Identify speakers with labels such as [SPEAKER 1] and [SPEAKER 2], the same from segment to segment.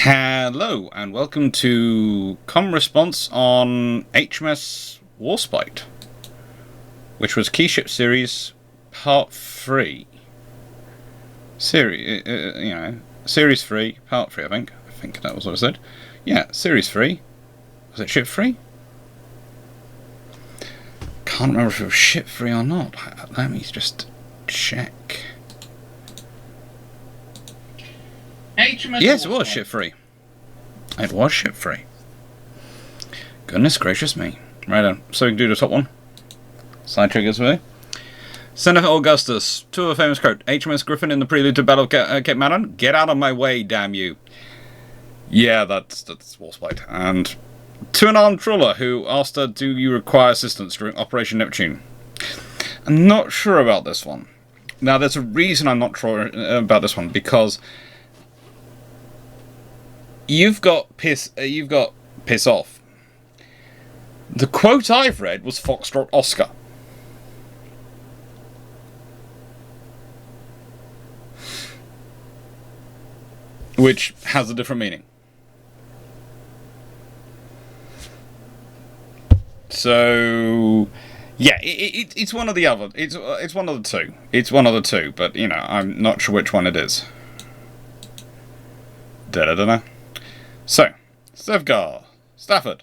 [SPEAKER 1] Hello and welcome to Com Response on HMS Warspite, which was Keyship Series Part 3. Series 3, Part 3, I think. I think that was what I said. Yeah, Series 3. Was it Ship 3? Can't remember if it was Ship 3 or not. Let me just check.
[SPEAKER 2] HMS
[SPEAKER 1] Yes, it was Ship 3. It was Ship 3. Goodness gracious me. Right on. So we can do the top one. Side triggers with me. Senator Augustus. To a famous quote. HMS Griffin in the prelude to Battle of Cape Madon. Get out of my way, damn you. Yeah, that's Warspite. And to an armed trawler who asked her, do you require assistance during Operation Neptune? I'm not sure about this one. Now, there's a reason I'm not sure about this one, because you've got piss off. The quote I've read was Foxtrot Oscar. Which has a different meaning. So, yeah, it's one or the other. It's one of the two. It's one of the two, but, you know, I'm not sure which one it is. Da-da-da-da. So, Stafford.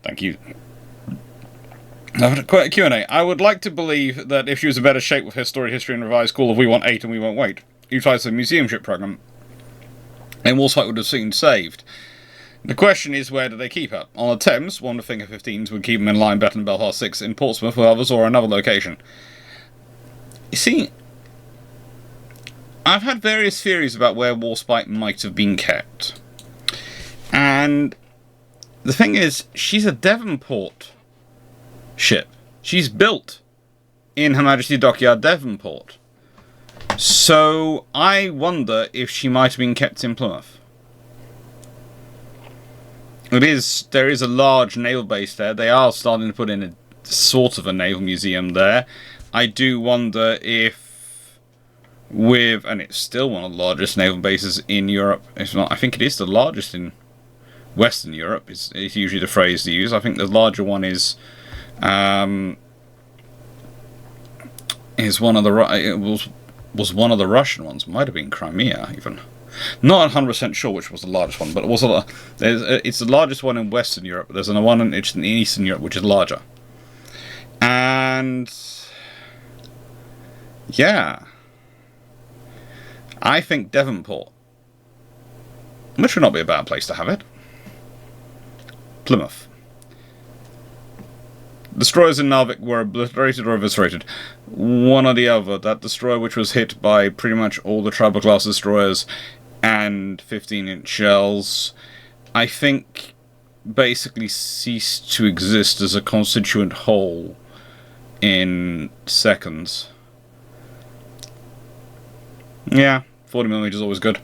[SPEAKER 1] Thank you. Quite a Q&A. I would like to believe that if she was in better shape with her story, history, and revised call of We Want 8 and We Won't Wait, utilised the museum ship programme, and Warspite would have seen saved. The question is, where do they keep her? On the Thames, one of the Finger 15s would keep them in line better than Belfast 6 in Portsmouth with others or another location. You see, I've had various theories about where Warspite might have been kept. And the thing is, she's a Devonport ship. She's built in Her Majesty Dockyard, Devonport. So I wonder if she might have been kept in Plymouth. There is a large naval base there. They are starting to put in a sort of a naval museum there. I do wonder if and it's still one of the largest naval bases in Europe. If not, I think it is the largest in Western Europe. Is usually the phrase to use. I think the larger one is one of the was one of the Russian ones. Might have been Crimea even. Not 100% sure which was the largest one, but it was it's the largest one in Western Europe. There's another one in Eastern Europe which is larger. And yeah, I think Devonport, which would not be a bad place to have it. Plymouth. Destroyers in Narvik were obliterated or eviscerated. One or the other. That destroyer which was hit by pretty much all the Travel-class destroyers and 15-inch shells, I think basically ceased to exist as a constituent whole in seconds. Yeah, 40mm is always good.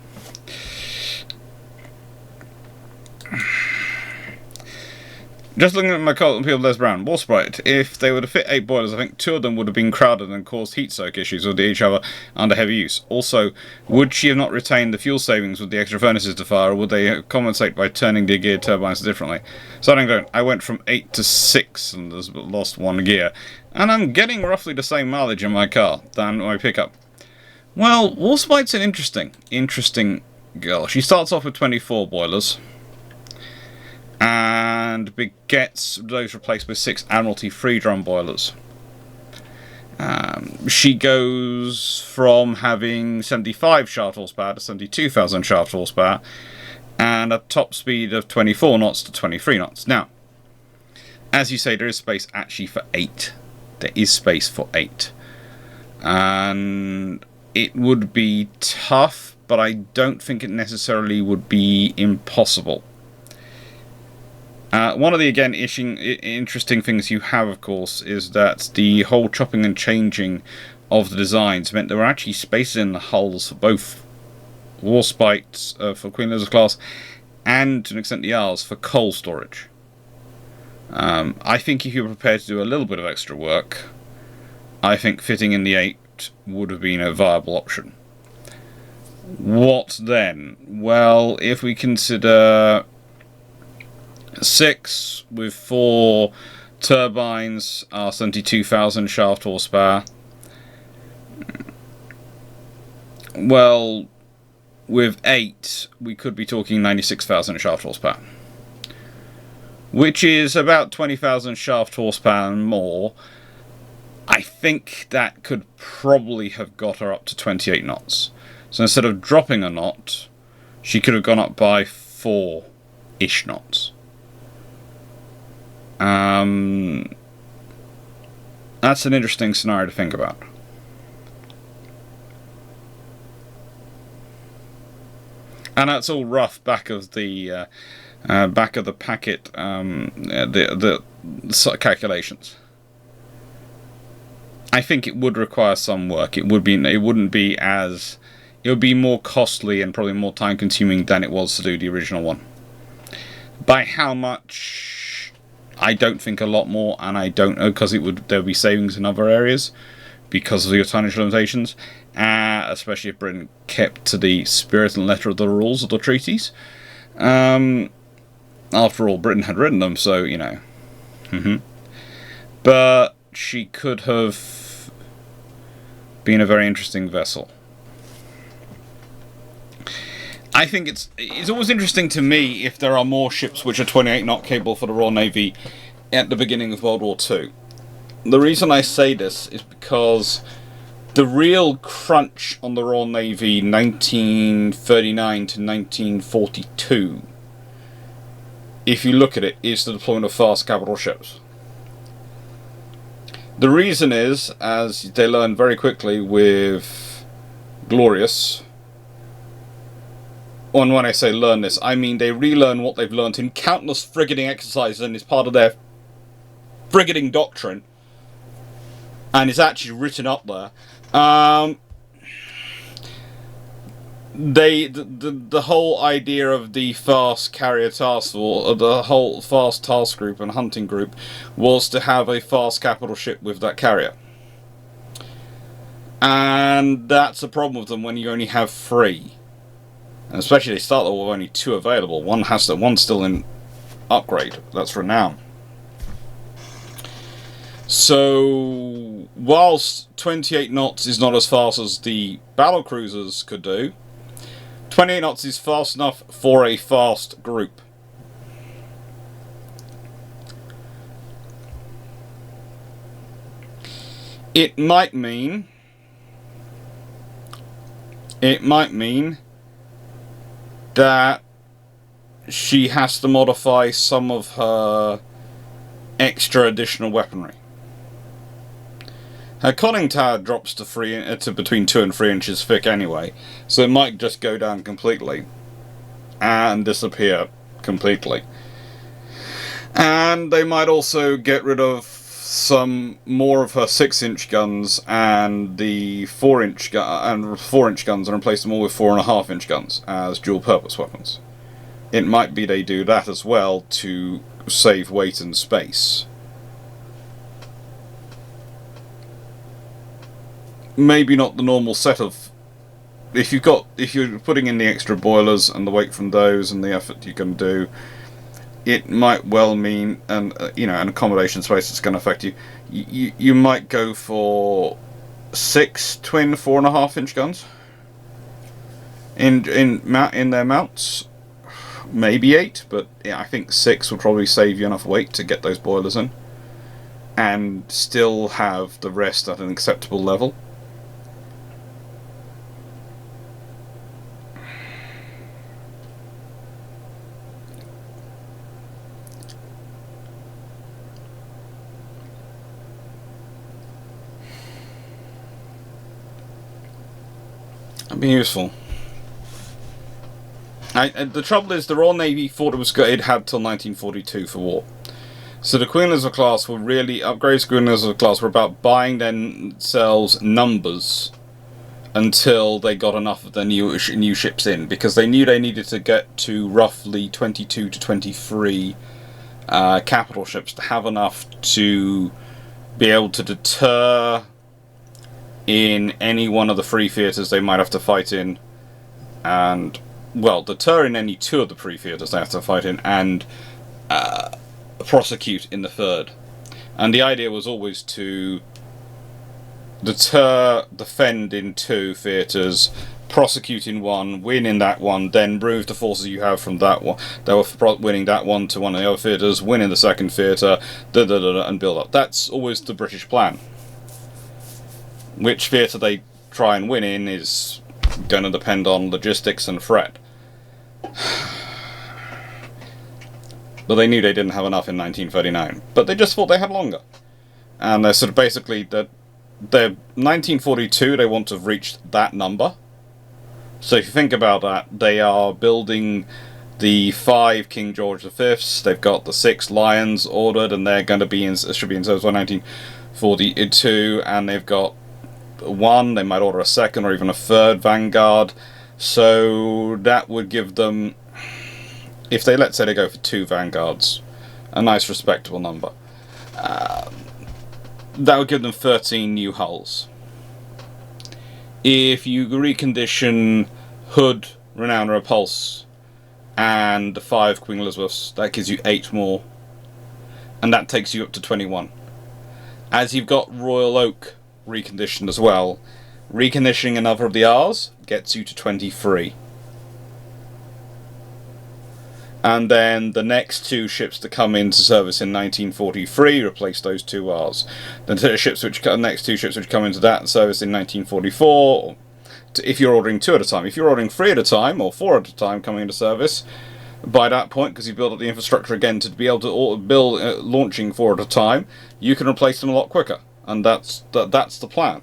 [SPEAKER 1] Just looking at my Colton Peel Les Brown, Warspite, if they were to fit 8 boilers, I think 2 of them would have been crowded and caused heat soak issues with each other under heavy use. Also, would she have not retained the fuel savings with the extra furnaces to fire, or would they compensate by turning the geared turbines differently? So I went from 8 to 6 and lost 1 gear, and I'm getting roughly the same mileage in my car than my pickup. Well, Warspite's an interesting girl. She starts off with 24 boilers, and gets those replaced with 6 Admiralty free-drum boilers. She goes from having 75 shaft horsepower to 72,000 shaft horsepower, and a top speed of 24 knots to 23 knots. Now, as you say, there is space actually for 8. There is space for 8. And it would be tough, but I don't think it necessarily would be impossible. One of the, again, interesting things you have, of course, is that the whole chopping and changing of the designs meant there were actually spaces in the hulls for both Warspite, for Queen Elizabeth class, and to an extent the R's for coal storage. I think if you were prepared to do a little bit of extra work, I think fitting in the 8 would have been a viable option. What then? Well, if we consider 6 with 4 turbines are 72,000 shaft horsepower. Well, with 8, we could be talking 96,000 shaft horsepower, which is about 20,000 shaft horsepower and more. I think that could probably have got her up to 28 knots. So instead of dropping a knot, she could have gone up by 4-ish knots. That's an interesting scenario to think about. And that's all rough back of the packet, the calculations. I think it would require some work. It would be more costly and probably more time consuming than it was to do the original one. By how much? I don't think a lot more, and I don't know, because there'll be savings in other areas because of your tonnage limitations, especially if Britain kept to the spirit and letter of the rules of the treaties. After all, Britain had written them, so, you know. But she could have been a very interesting vessel. I think it's always interesting to me if there are more ships which are 28 knot capable for the Royal Navy at the beginning of World War II. The reason I say this is because the real crunch on the Royal Navy 1939 to 1942, if you look at it, is the deployment of fast capital ships. The reason is, as they learned very quickly with Glorious, and when I say learn this, I mean they relearn what they've learned in countless frigating exercises and is part of their frigating doctrine, and is actually written up there. The whole idea of the fast carrier task force, the whole fast task group and hunting group, was to have a fast capital ship with that carrier. And that's a problem with them when you only have 3. And especially they start with only 2 available. One's still in upgrade. That's Renown. So, whilst 28 knots is not as fast as the battle cruisers could do, 28 knots is fast enough for a fast group. It might mean that she has to modify some of her extra additional weaponry. Her conning tower drops to between 2 and 3 inches thick anyway, so it might just go down completely and disappear completely. And they might also get rid of some more of her 6-inch guns and the 4-inch guns and replace them all with 4.5-inch guns as dual-purpose weapons. It might be they do that as well to save weight and space. Maybe not the normal set of... If you're putting in the extra boilers and the weight from those and the effort you can do, it might well mean an accommodation space that's going to affect you. You might go for 6 twin 4.5-inch guns in their mounts, maybe 8, but yeah, I think 6 will probably save you enough weight to get those boilers in, and still have the rest at an acceptable level. That'd be useful. The trouble is, the Royal Navy thought it had till 1942 for war. So the Queen Elizabeth class were really, upgrades to Queen Elizabeth class were about buying themselves numbers until they got enough of the new ships in, because they knew they needed to get to roughly 22 to 23 capital ships to have enough to be able to deter in any one of the 3 theatres they might have to fight in and, well, deter in any two of the pre-theatres they have to fight in, and prosecute in the third. And the idea was always to deter, defend in two theatres, prosecute in one, win in that one, then move the forces you have from that one that were winning that one to one of the other theatres, win in the second theatre, and build up. That's always the British plan. Which theatre they try and win in is going to depend on logistics and threat. But they knew they didn't have enough in 1939. But they just thought they had longer. And they're sort of basically that they're 1942, they want to have reached that number. So if you think about that, they are building the 5 King George V's, they've got the 6 Lions ordered, and they're going to be in, should be in service by 1942, and they've got 1, they might order a 2nd or even a 3rd Vanguard. So that would give them, if they, let's say they go for 2 Vanguards, a nice respectable number, that would give them 13 new hulls. If you recondition Hood, Renown, and Repulse, and the 5 Queen Elizabeths, that gives you 8 more, and that takes you up to 21. As you've got Royal Oak reconditioned as well, reconditioning another of the R's gets you to 23. And then the next 2 ships to come into service in 1943 replace those 2 R's. The next 2 ships which come into that service in 1944, if you're ordering 2 at a time. If you're ordering 3 at a time, or 4 at a time coming into service, by that point, because you build up the infrastructure again to be able to build launching 4 at a time, you can replace them a lot quicker. And that's the plan.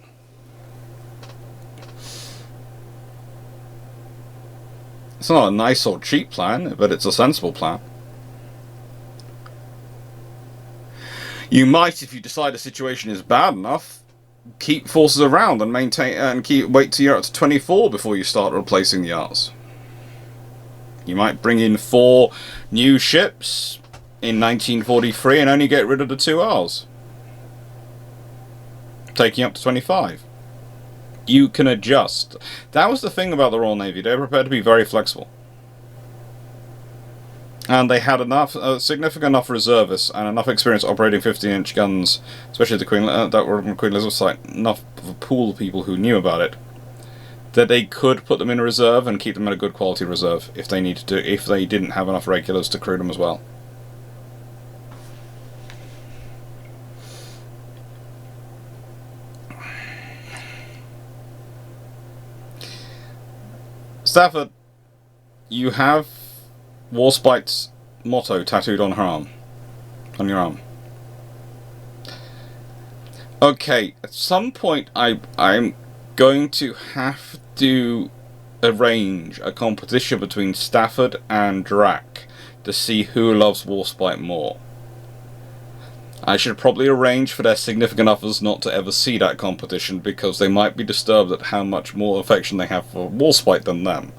[SPEAKER 1] It's not a nice or cheap plan, but it's a sensible plan. You might, if you decide the situation is bad enough, keep forces around and maintain and wait till you're up to 24 before you start replacing the R's. You might bring in 4 new ships in 1943 and only get rid of the 2 R's, taking up to 25. You can adjust. That was the thing about the Royal Navy. They were prepared to be very flexible. And they had enough, significant enough reservists and enough experience operating 15-inch guns, especially the Queen Elizabeth site, enough of a pool of people who knew about it, that they could put them in reserve and keep them in a good quality reserve if they needed to, if they didn't have enough regulars to crew them as well. Stafford, you have Warspite's motto tattooed on her arm. On your arm. Okay, at some point I'm going to have to arrange a competition between Stafford and Drac to see who loves Warspite more. I should probably arrange for their significant others not to ever see that competition, because they might be disturbed at how much more affection they have for Warspite than them.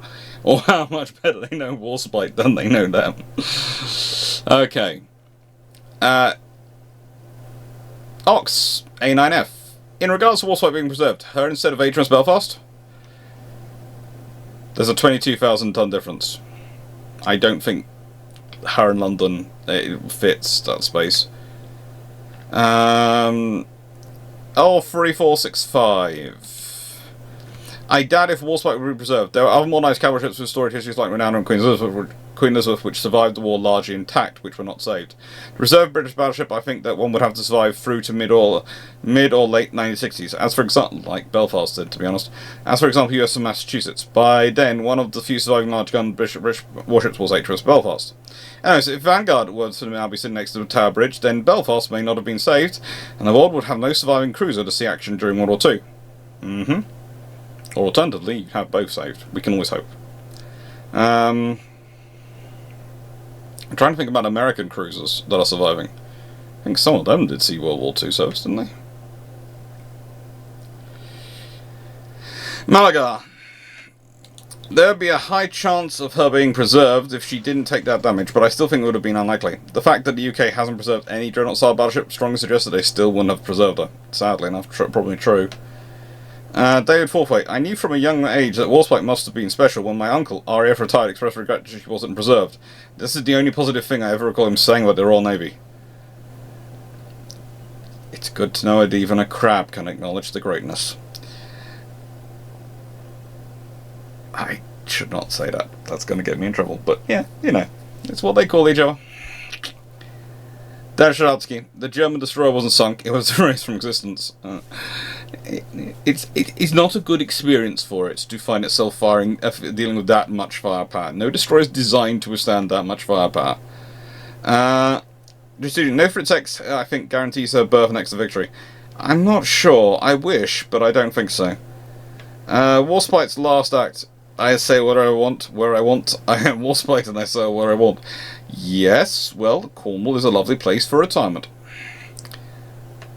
[SPEAKER 1] Or how much better they know Warspite than they know them. Okay. Ox, A9F. In regards to Warspite being preserved, her instead of HMS Belfast? There's a 22,000 ton difference. I don't think her in London fits that space. 3465. I doubt if Warspite would be preserved. There are other modernised cavalry ships with storied histories like Renown and Queen Elizabeth, which survived the war largely intact, which were not saved. The reserve British battleship, I think that one would have to survive through to mid or late 1960s, as for example, like Belfast did, to be honest. As for example, US and Massachusetts. By then, one of the few surviving large gun British warships was HMS Belfast. Anyway, so if Vanguard were to now be sitting next to the Tower Bridge, then Belfast may not have been saved, and the world would have no surviving cruiser to see action during World War II. Or alternatively, you have both saved. We can always hope. I'm trying to think about American cruisers that are surviving. I think some of them did see World War II service, didn't they? Malaga. There would be a high chance of her being preserved if she didn't take that damage, but I still think it would have been unlikely. The fact that the UK hasn't preserved any Dreadnought-style battleship strongly suggests that they still wouldn't have preserved her. Sadly enough, probably true. David Forthwaite, I knew from a young age that Warspite must have been special when my uncle, RAF retired, expressed regret that she wasn't preserved. This is the only positive thing I ever recall him saying about the Royal Navy. It's good to know that even a crab can acknowledge the greatness. I should not say that. That's going to get me in trouble. But yeah, you know, it's what they call each other. Dan Sharadsky, the German destroyer wasn't sunk, it was erased from existence. It's not a good experience for it to find itself dealing with that much firepower. No destroyer is designed to withstand that much firepower. No for its X, I think, guarantees her birth next to victory. I'm not sure. I wish, but I don't think so. Warspite's last act. I say what I want, where I want. I am Warspite and I say where I want. Yes, well, Cornwall is a lovely place for retirement.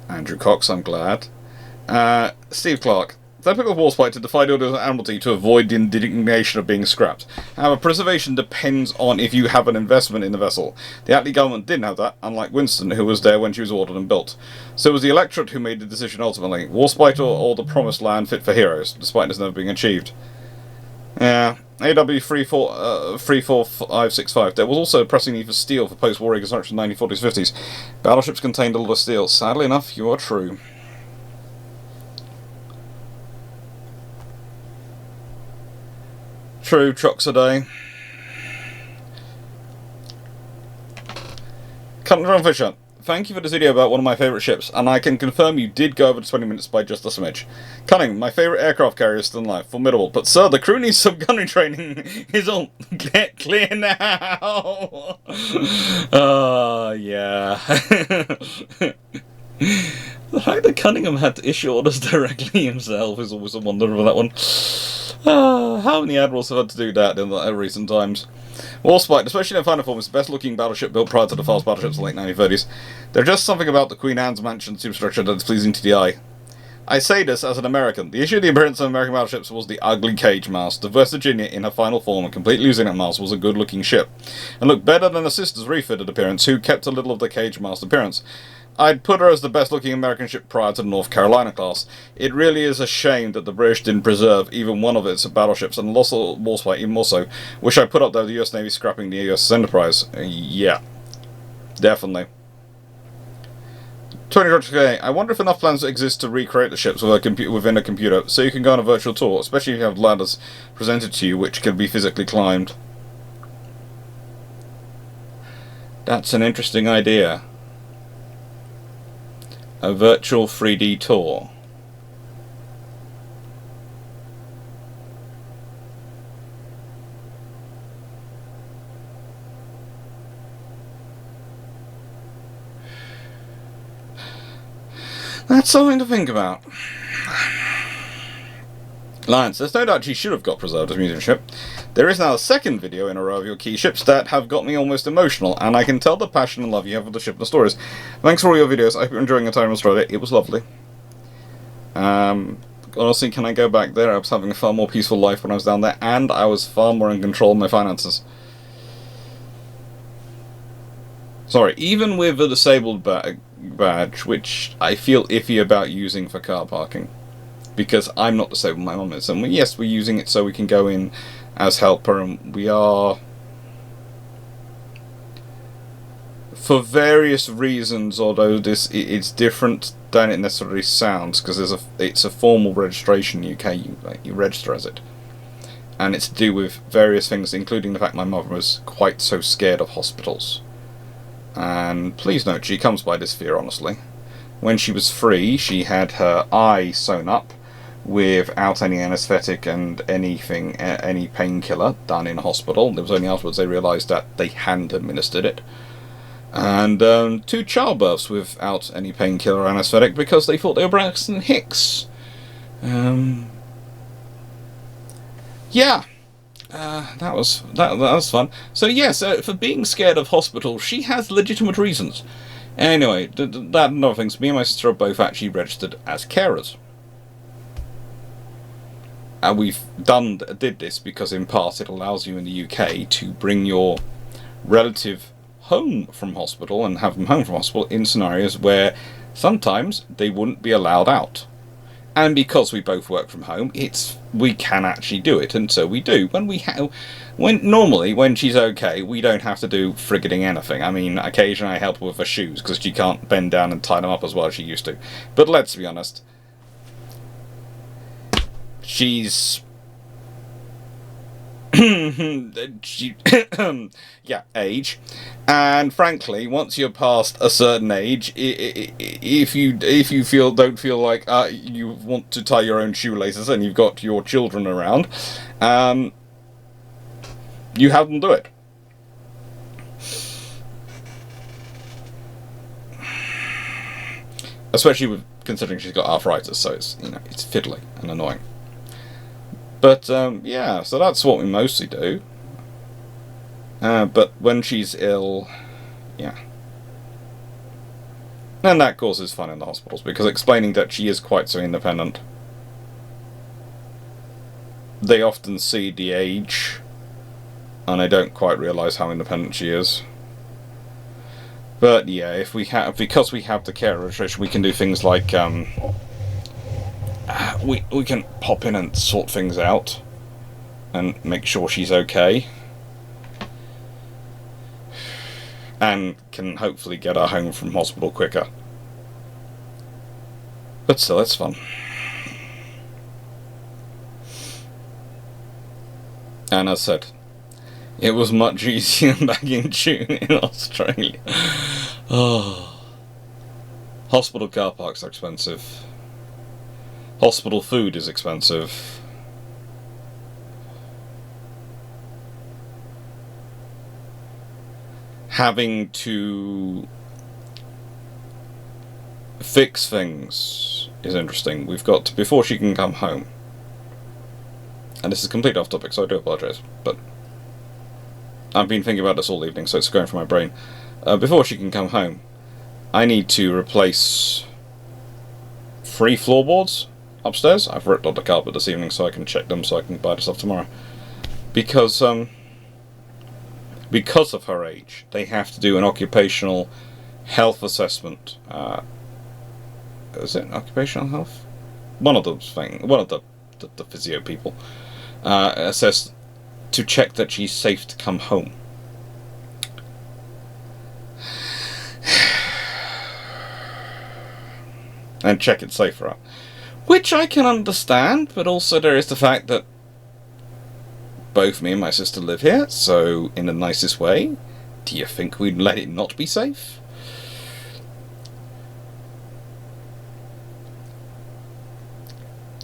[SPEAKER 1] Andrew Cox, I'm glad. Steve Clarke. Typical Warspite to defy the orders of Admiralty to avoid the indignation of being scrapped. However, preservation depends on if you have an investment in the vessel. The Attlee government didn't have that, unlike Winston, who was there when she was ordered and built. So it was the electorate who made the decision ultimately. Warspite or the promised land fit for heroes, despite this never being achieved. Yeah, AW 34565. There was also a pressing need for steel for post-war reconstruction in the 1940s 50s. Battleships contained a lot of steel. Sadly enough, you are true. True, chocks a day. Captain Fisher, thank you for this video about one of my favourite ships, and I can confirm you did go over 20 minutes by just a smidge. Cunning, my favourite aircraft carrier is still alive. Formidable. But sir, the crew needs some gunnery training. Is all get clear now. Yeah. The fact that Cunningham had to issue orders directly himself is always a wonder for that one. How many admirals have had to do that in recent times? Warspite, especially in final form, is the best looking battleship built prior to the fast battleships of the late 1930s. There's just something about the Queen Anne's mansion superstructure that is pleasing to the eye. I say this as an American. The issue of the appearance of American battleships was the ugly cage mast. The West Virginia, in her final form and completely losing that mast, was a good looking ship, and looked better than the sister's refitted appearance, who kept a little of the cage mast appearance. I'd put her as the best looking American ship prior to the North Carolina class. It really is a shame that the British didn't preserve even one of its battleships, and lost Warspite even more so. Wish I put up there the US Navy scrapping the USS Enterprise. Yeah, definitely. 20 I wonder if enough plans exist to recreate the ships within a computer, so you can go on a virtual tour, especially if you have ladders presented to you which can be physically climbed. That's an interesting idea. A virtual 3D tour. That's something to think about. Lions, there's no doubt she should have got preserved as a museum ship. There is now a second video in a row of your key ships that have got me almost emotional, and I can tell the passion and love you have for the ship and the stories. Thanks for all your videos. I hope you're enjoying your time in Australia. It was lovely. Honestly, can I go back there? I was having a far more peaceful life when I was down there, and I was far more in control of my finances. Sorry, even with a disabled badge, which I feel iffy about using for car parking, because I'm not disabled, my mum is, and yes, we're using it so we can go in as helper, and we are, for various reasons, although it's different than it necessarily sounds, because it's a formal registration in the UK, you register as it, and it's to do with various things, including the fact my mother was quite so scared of hospitals. And please note, she comes by this fear honestly. When she was free, she had her eye sewn up without any anaesthetic and anything, any painkiller done in hospital. It was only afterwards they realised that they hadn't administered it. And 2 childbirths without any painkiller or anaesthetic because they thought they were Braxton Hicks. Yeah. That was fun. So yes, for being scared of hospitals, she has legitimate reasons. Anyway, that and other things. Me and my sister are both actually registered as carers, and we've did this because in part it allows you in the UK to bring your relative home from hospital and have them home from hospital in scenarios where sometimes they wouldn't be allowed out. And because we both work from home, we can actually do it, and so we do. Normally when she's okay, we don't have to do frigging anything. I mean, occasionally I help her with her shoes because she can't bend down and tie them up as well as she used to. But let's be honest, she's yeah, age, and frankly, once you're past a certain age, if you don't feel like you want to tie your own shoelaces and you've got your children around, you have them do it. Especially considering she's got arthritis, so it's it's fiddly and annoying. But, yeah, so that's what we mostly do. But when she's ill, yeah. And that causes fun in the hospitals, because explaining that she is quite so independent, they often see the age, and they don't quite realise how independent she is. But, yeah, because we have the care registration, we can do things like, we can pop in and sort things out and make sure she's okay, and can hopefully get her home from hospital quicker. But still, it's fun. And as I said, it was much easier back in June in Australia. Oh. Hospital car parks are expensive. Hospital food is expensive. Having to fix things is interesting. We've got to, before she can come home, and this is completely off topic, so I do apologise, but I've been thinking about this all evening, so it's going through my brain. Before she can come home, I need to replace 3 floorboards upstairs. I've ripped up the carpet this evening so I can check them so I can buy the stuff tomorrow. Because of her age, they have to do an occupational health assessment. Is it occupational health? One of those things. One of the physio people assess to check that she's safe to come home. And check it's safe for her. Which I can understand, but also there is the fact that both me and my sister live here, so in the nicest way, do you think we'd let it not be safe?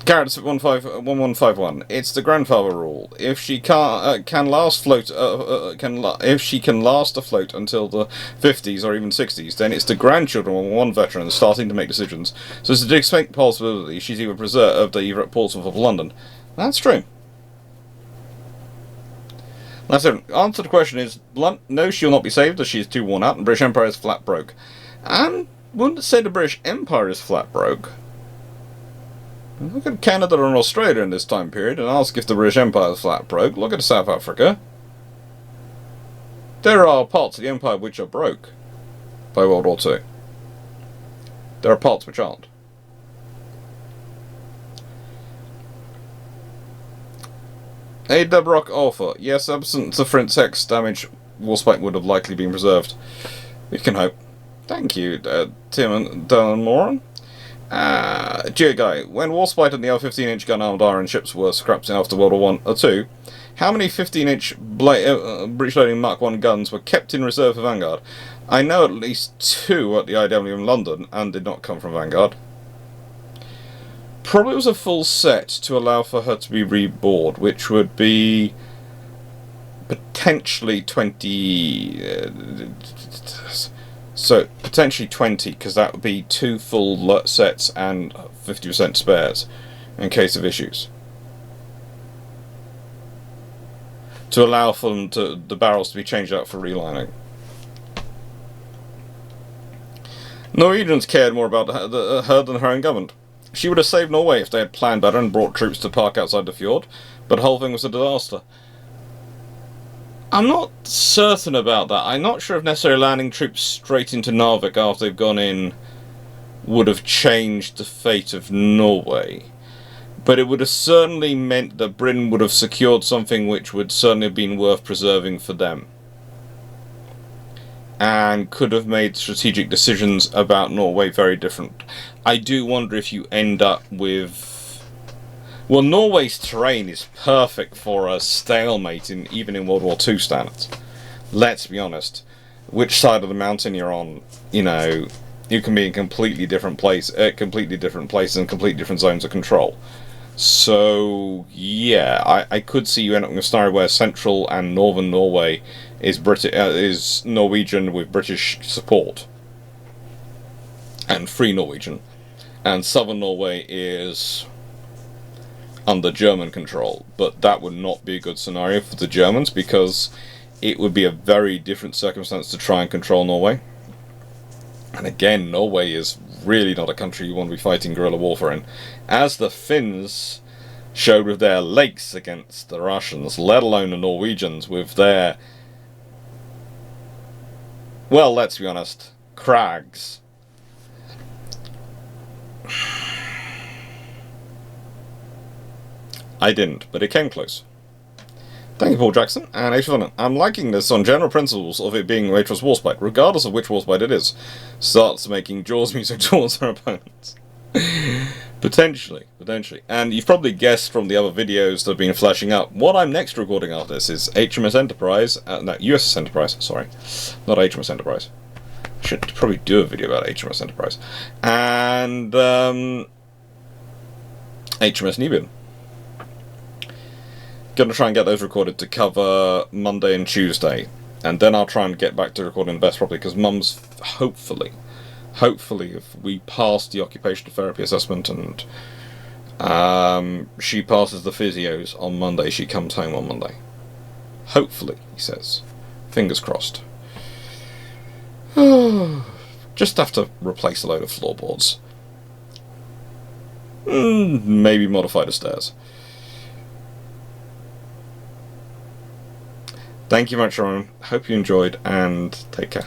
[SPEAKER 1] Carrots 1151. It's the grandfather rule. If she can last afloat until the 50s or even 60s, then it's the grandchildren of one veteran starting to make decisions. So it's a distinct possibility she's either preserved or either at Portsmouth or London. That's true. That's it. Answer to the question is blunt. No, she'll not be saved as she is too worn out, and the British Empire is flat broke. And wouldn't say the British Empire is flat broke. Look at Canada and Australia in this time period and ask if the British Empire is flat broke. Look at South Africa. There are parts of the Empire which are broke by World War II. There are parts which aren't. A Dubrock offer. Yes, absent the French X damage, Warspite would have likely been preserved. We can hope. Thank you, Tim and Dylan Moran. Guy, when Warspite and the L-15-inch gun armed iron ships were scrapped after World War I or II, how many 15-inch breech loading Mark I guns were kept in reserve for Vanguard? I know at least 2 at the IW in London and did not come from Vanguard. Probably was a full set to allow for her to be reboard, which would be potentially 20... So, potentially 20, because that would be 2 full sets and 50% spares, in case of issues. To allow for them the barrels to be changed out for relining. Norwegians cared more about her than her own government. She would have saved Norway if they had planned better and brought troops to park outside the fjord, but the whole thing was a disaster. I'm not certain about that. I'm not sure if necessarily landing troops straight into Narvik after they've gone in would have changed the fate of Norway. But it would have certainly meant that Britain would have secured something which would certainly have been worth preserving for them. And could have made strategic decisions about Norway very different. I do wonder if you end up with... Well, Norway's terrain is perfect for a stalemate, even in World War II standards. Let's be honest. Which side of the mountain you're on, you know, you can be in completely different places and completely different zones of control. So, yeah, I could see you end up in a scenario where central and northern Norway is Norwegian with British support. And Free Norwegian. And southern Norway is under German control, but that would not be a good scenario for the Germans because it would be a very different circumstance to try and control Norway. And again, Norway is really not a country you want to be fighting guerrilla warfare in, as the Finns showed with their lakes against the Russians, let alone the Norwegians with their, well, let's be honest, crags. I didn't, but it came close. Thank you, Paul Jackson, and H. I'm liking this on general principles of it being Waitress Warspite, regardless of which Warspite it is. Starts making Jaws music towards her opponents. Potentially. And you've probably guessed from the other videos that have been flashing up, what I'm next recording after this is HMS Enterprise, no, USS Enterprise, sorry. Not HMS Enterprise. I should probably do a video about HMS Enterprise. And, HMS Nevian. Gonna try and get those recorded to cover Monday and Tuesday, and then I'll try and get back to recording the best properly, because Mum's hopefully if we pass the occupational therapy assessment and she passes the physios on Monday, she comes home on Monday. Hopefully, he says. Fingers crossed. Just have to replace a load of floorboards. Maybe modify the stairs. Thank you much, Ryan. Hope you enjoyed, and take care.